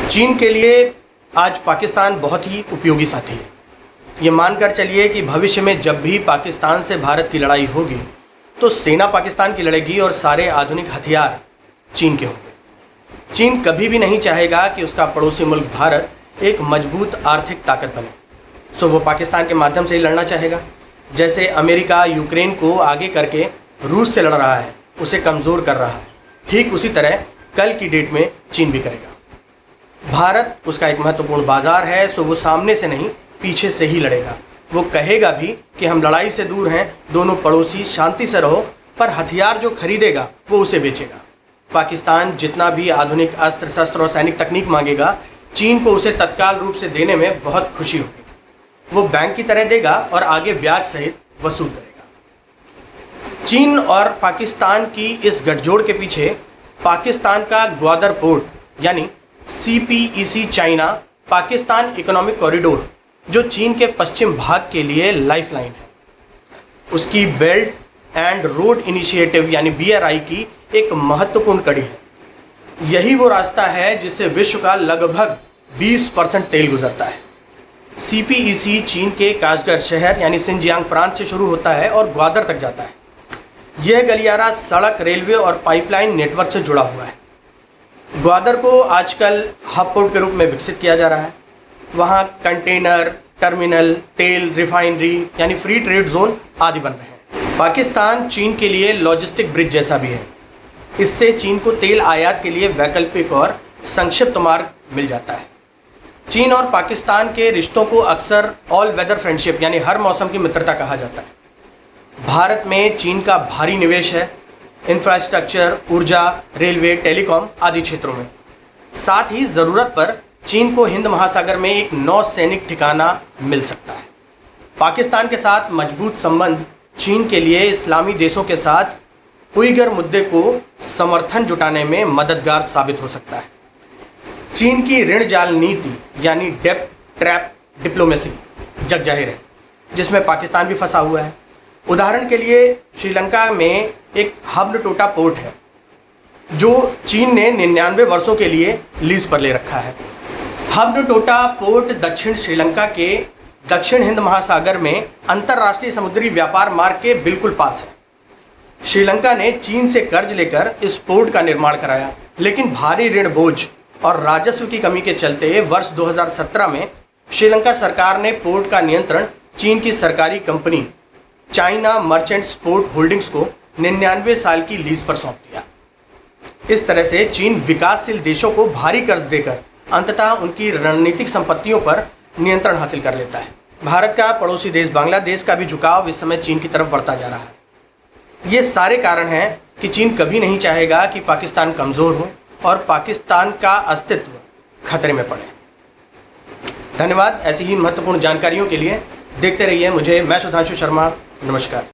चीन के लिए आज पाकिस्तान बहुत ही उपयोगी साथी है। ये मानकर चलिए कि भविष्य में जब भी पाकिस्तान से भारत की लड़ाई होगी तो सेना पाकिस्तान की लड़ेगी और सारे आधुनिक हथियार चीन के होंगे। चीन कभी भी नहीं चाहेगा कि उसका पड़ोसी मुल्क भारत एक मजबूत आर्थिक ताकत बने, सो वो पाकिस्तान के माध्यम से ही लड़ना चाहेगा। जैसे अमेरिका यूक्रेन को आगे करके रूस से लड़ रहा है, उसे कमज़ोर कर रहा है, ठीक उसी तरह कल की डेट में चीन भी करेगा। भारत उसका एक महत्वपूर्ण बाजार है, सो वो सामने से नहीं पीछे से ही लड़ेगा। वो कहेगा भी कि हम लड़ाई से दूर हैं, दोनों पड़ोसी शांति से रहो, पर हथियार जो खरीदेगा वो उसे बेचेगा। पाकिस्तान जितना भी आधुनिक अस्त्र शस्त्र और सैनिक तकनीक मांगेगा, चीन को उसे तत्काल रूप से देने में बहुत खुशी होगी। वो बैंक की तरह देगा और आगे ब्याज सहित वसूल करेगा। चीन और पाकिस्तान की इस गठजोड़ के पीछे पाकिस्तान का ग्वादर पोर्ट यानी CPEC China Pakistan economic corridor, जो चीन के पश्चिम भाग के लिए लाइफलाइन है, उसकी बेल्ट एंड रोड इनिशिएटिव यानी BRI की एक महत्वपूर्ण कड़ी है। यही वो रास्ता है जिससे विश्व का लगभग 20% तेल गुजरता है। CPEC चीन के काशगर शहर यानी सिंजियांग प्रांत से शुरू होता है और ग्वादर तक जाता है। यह गलियारा सड़क, रेलवे और पाइपलाइन नेटवर्क से जुड़ा हुआ है। ग्वादर को आजकल हब पोर्ट के रूप में विकसित किया जा रहा है। वहाँ कंटेनर टर्मिनल, तेल रिफाइनरी यानी फ्री ट्रेड जोन आदि बन रहे हैं। पाकिस्तान चीन के लिए लॉजिस्टिक ब्रिज जैसा भी है। इससे चीन को तेल आयात के लिए वैकल्पिक और संक्षिप्त मार्ग मिल जाता है। चीन और पाकिस्तान के रिश्तों को अक्सर ऑल वेदर फ्रेंडशिप यानी हर मौसम की मित्रता कहा जाता है। भारत में चीन का भारी निवेश है, इंफ्रास्ट्रक्चर, ऊर्जा, रेलवे, टेलीकॉम आदि क्षेत्रों में। साथ ही ज़रूरत पर चीन को हिंद महासागर में एक नौसैनिक ठिकाना मिल सकता है। पाकिस्तान के साथ मजबूत संबंध चीन के लिए इस्लामी देशों के साथ उइगर मुद्दे को समर्थन जुटाने में मददगार साबित हो सकता है। चीन की ऋण जाल नीति यानी डेब्ट ट्रैप डिप्लोमेसी जग जाहिर है, जिसमें पाकिस्तान भी फंसा हुआ है। उदाहरण के लिए श्रीलंका में एक हब्न-टोटा पोर्ट है जो चीन ने 99 वर्षों के लिए लीज पर ले रखा है। हब्न-टोटा पोर्ट दक्षिण श्रीलंका के दक्षिण हिंद महासागर में अंतर्राष्ट्रीय समुद्री व्यापार मार्ग के बिल्कुल पास है। श्रीलंका ने चीन से कर्ज लेकर इस पोर्ट का निर्माण कराया, लेकिन भारी ऋण बोझ और राजस्व की कमी के चलते वर्ष 2017 में श्रीलंका सरकार ने पोर्ट का नियंत्रण चीन की सरकारी company China merchants port holdings को 99 साल की लीज पर सौंप दिया। इस तरह से चीन विकासशील देशों को भारी कर्ज देकर अंततः उनकी रणनीतिक संपत्तियों पर नियंत्रण हासिल कर लेता है। भारत का पड़ोसी देश बांग्लादेश का भी झुकाव इस समय चीन की तरफ बढ़ता जा रहा है। ये सारे कारण हैं कि चीन कभी नहीं चाहेगा कि पाकिस्तान कमज़ोर हो और पाकिस्तान का अस्तित्व खतरे में पड़े। धन्यवाद। ऐसी ही महत्वपूर्ण जानकारियों के लिए देखते रहिए मुझे। मैं सुधांशु शर्मा। नमस्कार।